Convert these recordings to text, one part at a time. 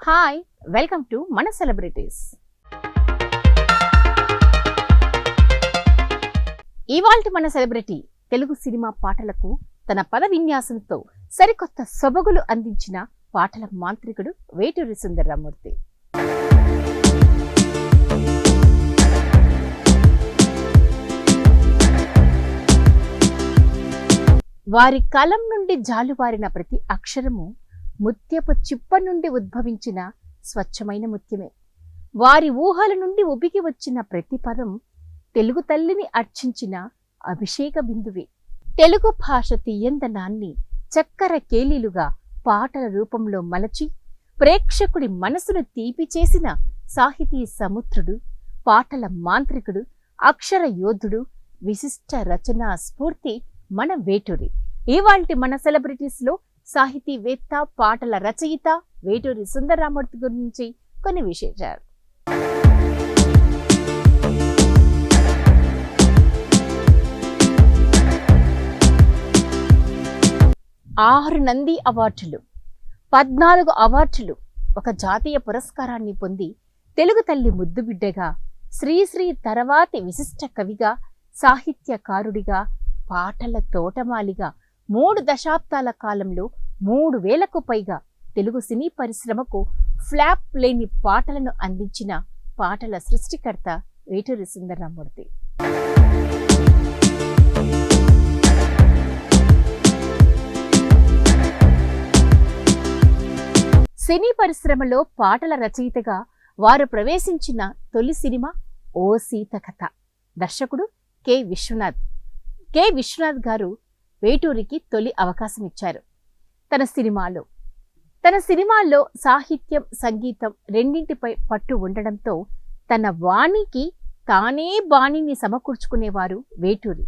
Hi, welcome to మన celebrities. ఇవాల్టి మన సెలబ్రిటీ తెలుగు సినిమా పాటలకు తన పద విన్యాసంతో సరికొత్త సొబగులు అందించిన పాటల మాంత్రికుడు వేటూరి సుందరరామూర్తి. వారి కలం నుండి జాలువారిన ప్రతి అక్షరము ముత్యపు చిప్ప నుండి ఉద్భవించిన స్వచ్ఛమైన ముత్యమే. వారి ఊహల నుండి ఉబికి వచ్చిన ప్రతి పదం తెలుగు తల్లిని అర్చించిన అభిషేక బిందువే. తెలుగు భాష తీయందనాన్ని చక్కర కేలీలుగా పాటల రూపంలో మలచి ప్రేక్షకుడి మనసును తీపి చేసిన సాహితీ సముద్రుడు, పాటల మాంత్రికుడు, అక్షర యోధుడు, విశిష్ట రచనా స్ఫూర్తి మన వేటూరి. ఇవాల్టి మన సెలబ్రిటీస్ లో సాహితీవేత్త, పాటల రచయిత వేటూరి సుందరరామూర్తి గురించి కొన్ని విశేషాలు. ఆరు నంది అవార్డులు, 14 అవార్డులు, ఒక జాతీయ పురస్కారాన్ని పొంది తెలుగు తల్లి ముద్దుబిడ్డగా, శ్రీశ్రీ తర్వాతి విశిష్ట కవిగా, సాహిత్యకారుడిగా, పాటల తోటమాలిగా 3 దశాబ్దాల కాలంలో 3000కు పైగా తెలుగు సినీ పరిశ్రమకు ఫ్లాప్ లేని పాటలను అందించిన పాటల సృష్టికర్త వేటూరి సుందరరామూర్తి. సినీ పరిశ్రమలో పాటల రచయితగా వారు ప్రవేశించిన తొలి సినిమా ఓ సీత కథ. దర్శకుడు కె విశ్వనాథ్ గారు వేటూరికి తొలి అవకాశం ఇచ్చారు. తన సినిమాల్లో సాహిత్యం, సంగీతం రెండింటిపై పట్టు ఉండడంతో తన వాణికి తానే బాణిని సమకూర్చుకునేవారు వేటూరి.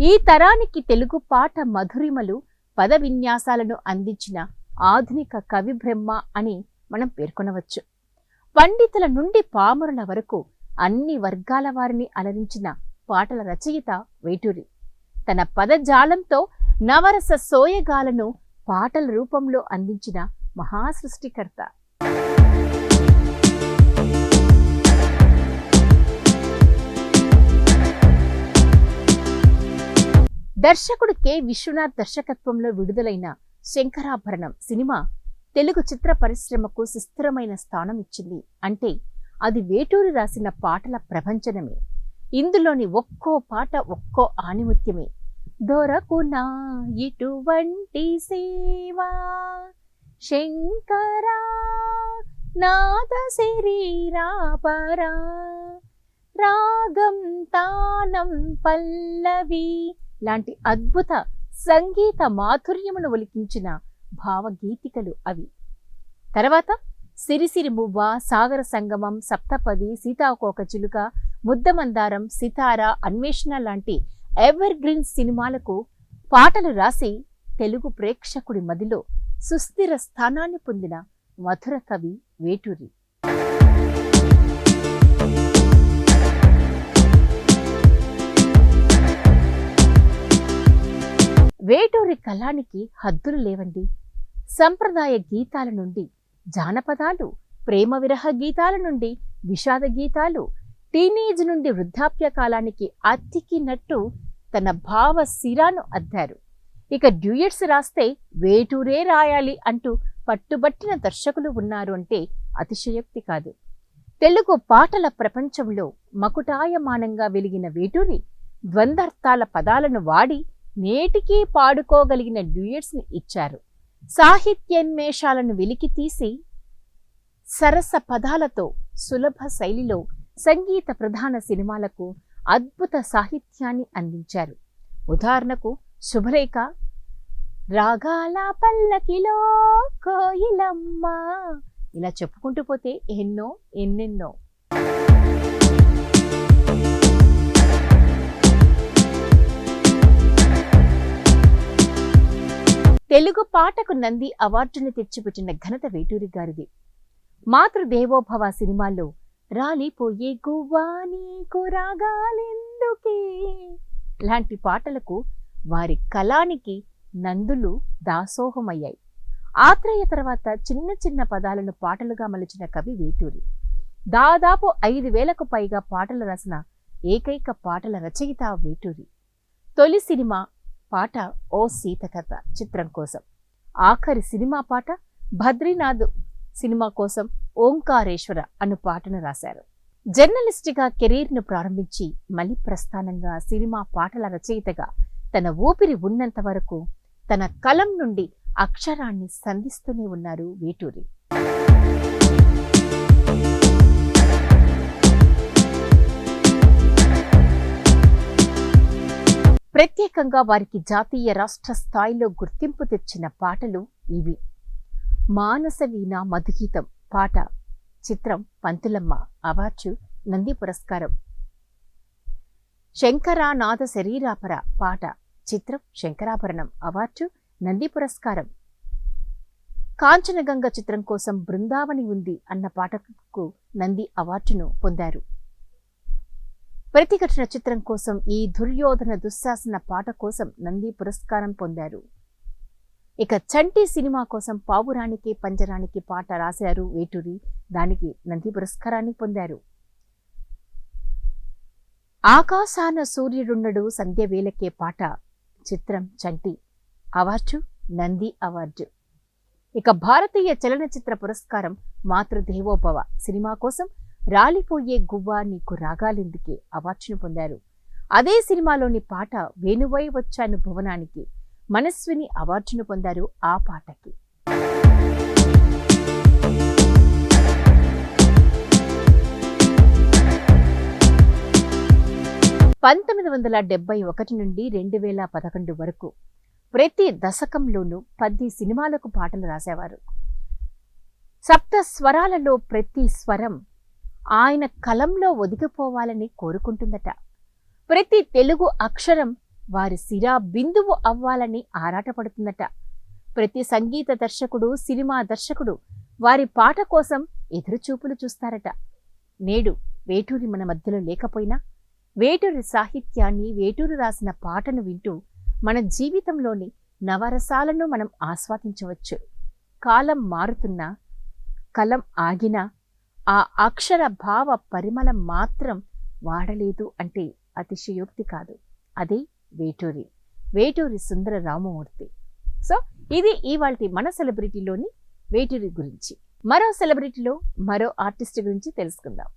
ఈ తరానికి తెలుగు పాట మధురిమలు, పద విన్యాసాలను అందించిన ఆధునిక కవి బ్రహ్మ అని మనం పేర్కొనవచ్చు. పండితుల నుండి పామరుల వరకు అన్ని వర్గాల వారిని అలరించిన పాటల రచయిత వేటూరి. తన పదజాలంతో నవరస సోయగాలను పాటల రూపంలో అందించిన మహాసృష్టికర్త. దర్శకుడు కె విశ్వనాథ్ దర్శకత్వంలో విడుదలైన శంకరాభరణం సినిమా తెలుగు చిత్ర పరిశ్రమకు సుస్థిరమైన స్థానం ఇచ్చింది. అంటే అది వేటూరి రాసిన పాటల ప్రపంచనమే. ఇందులోని ఒక్కో పాట ఒక్కో ఆణిముత్యమే. దొరకునా ఇటువంటి సేవా శంకరా నాద శరీరాపరా రాగం తానం పల్లవి లాంటి అద్భుత సంగీత మాధుర్యమును ఒలికించిన భావగీతికలు అవి. తర్వాత సిరిసిరి మువ్వ, సాగర సంగమం, సప్తపది, సీతాకోక చిలుక, ముద్దమందారం, సితార, అన్వేషణ లాంటి ఎవర్ గ్రీన్ సినిమాలకు పాటలు రాసి తెలుగు ప్రేక్షకుడి మదిలో సుస్థిర స్థానాన్ని పొందిన మధుర కవి వేటూరి. వేటూరి కళానికి హద్దులు లేవండి. సంప్రదాయ గీతాల నుండి జానపదాలు, ప్రేమ విరహ గీతాల నుండి విషాద గీతాలు, టీనేజ్ నుండి వృద్ధాప్య కాలానికి అతికినట్టు తన భావ సిరాను అద్దారు. ఇక డ్యూయట్స్ రాస్తే వేటూరే రాయాలి అంటూ పట్టుబట్టిన దర్శకులు ఉన్నారు అంటే అతిశయోక్తి కాదు. తెలుగు పాటల ప్రపంచంలో మకుటాయమానంగా వెలిగిన వేటూరి ద్వంద్వార్థాల పదాలను వాడి నేటికీ పాడుకోగలిగిన డ్యూయట్స్ ని ఇచ్చారు. సాహిత్యోన్మేషాలను వెలికితీసి సరస పదాలతో సులభ శైలిలో సంగీత ప్రధాన సినిమాలకు అద్భుత సాహిత్యాన్ని అందించారు. ఉదాహరణకు శుభరేఖ, రాగాల పల్లకిలో కోయిలమ్మ, ఇలా చెప్పుకుంటూ పోతే ఎన్నెన్నో. తెలుగు పాటకు నంది అవార్డును తెచ్చిపెట్టిన ఘనత వేటూరి గారిది. మాతృదేవోభవ సినిమాల్లో రాలిపోయే గువ్వా నీకు రాగాలెందుకే లాంటి పాటలకు వారి కళానికి నందులు దాసోహమయ్యాయి. ఆత్రేయ తర్వాత చిన్న చిన్న పదాలను పాటలుగా మలిచిన కవి వేటూరి. దాదాపు 5,000కు పైగా పాటలు రాసిన ఏకైక పాటల రచయిత వేటూరి. తొలి సినిమా పాట ఓ సీత కథ చిత్రం కోసం, ఆఖరి సినిమా పాట బద్రీనాథ్ సినిమా కోసం ఓంకారేశ్వర అను పాటను రాశారు. జర్నలిస్టుగా కెరీర్ను ప్రారంభించి మలి ప్రస్థానంగా సినిమా పాటల రచయితగా తన ఊపిరి ఉన్నంత వరకు తన కలం నుండి అక్షరాన్ని సంధిస్తూనే ఉన్నారు వేటూరి. ప్రత్యేకంగా వారికి జాతీయ రాష్ట్ర స్థాయిలో గుర్తింపు తెచ్చిన పాటలు ఇవి. మానస వీణ మధుగీతం పాట చిత్రం పంతులమ్మ, అవార్డు నంది పురస్కారం. శంకరానాథ శరీరాపర పాట చిత్రం శంకరాభరణం, అవార్డు నంది పురస్కారం. కాంచనగంగ చిత్రం కోసం బృందావని ఉంది అన్న పాటకు నంది అవార్డును పొందారు. ప్రతిఘటన చిత్రం కోసం ఈ దుర్యోధన దుశ్శాసన పాట కోసం నంది పురస్కారం పొందారు. ఇక చంటి సినిమా కోసం పావురానికి పంజరానికి పాట రాశారు వేటూరి, దానికి నంది పురస్కారాన్ని పొందారు. ఆకాశాన సూర్యుడున్నడు సంధ్య వేలకే పాట చిత్రం చంటి, అవార్డు నంది అవార్డు. ఇక భారతీయ చలనచిత్ర పురస్కారం మాతృదేవోభవ సినిమా కోసం రాలిపోయే గువ్వ నీకు రాగాలెందుకే అవార్డును పొందారు. అదే సినిమాలోని పాట వేణువై వచ్చాను భువనానికి మనస్విని అవార్డును పొందారు ఆ పాటకి. (1971 నుండి 2011 వరకు ప్రతి దశకంలోనూ 10 సినిమాలకు పాటలు రాసేవారు. సప్త స్వరాలలో ప్రతి స్వరం ఆయన కలంలో ఒదిగిపోవాలని కోరుకుంటుందట. ప్రతి తెలుగు అక్షరం వారి సిరా బిందువు అవ్వాలని ఆరాటపడుతుందట. ప్రతి సంగీత దర్శకుడు, సినిమా దర్శకుడు వారి పాట కోసం ఎదురుచూపులు చూస్తారట. నేడు వేటూరి మన మధ్యలో లేకపోయినా వేటూరి సాహిత్యాన్ని, వేటూరి రాసిన పాటను వింటూ మన జీవితంలోని నవరసాలను మనం ఆస్వాదించవచ్చు. కాలం మారుతున్నా, కలం ఆగినా ఆ అక్షర భావ పరిమళం మాత్రం వాడలేదు అంటే అతిశయోక్తి కాదు. అదే వేటూరి సుందర రామమూర్తి. సో ఇది ఇవాల్టి మన సెలబ్రిటీలోని వేటూరి గురించి. మరో సెలబ్రిటీలో మరో ఆర్టిస్ట్ గురించి తెలుసుకుందాం.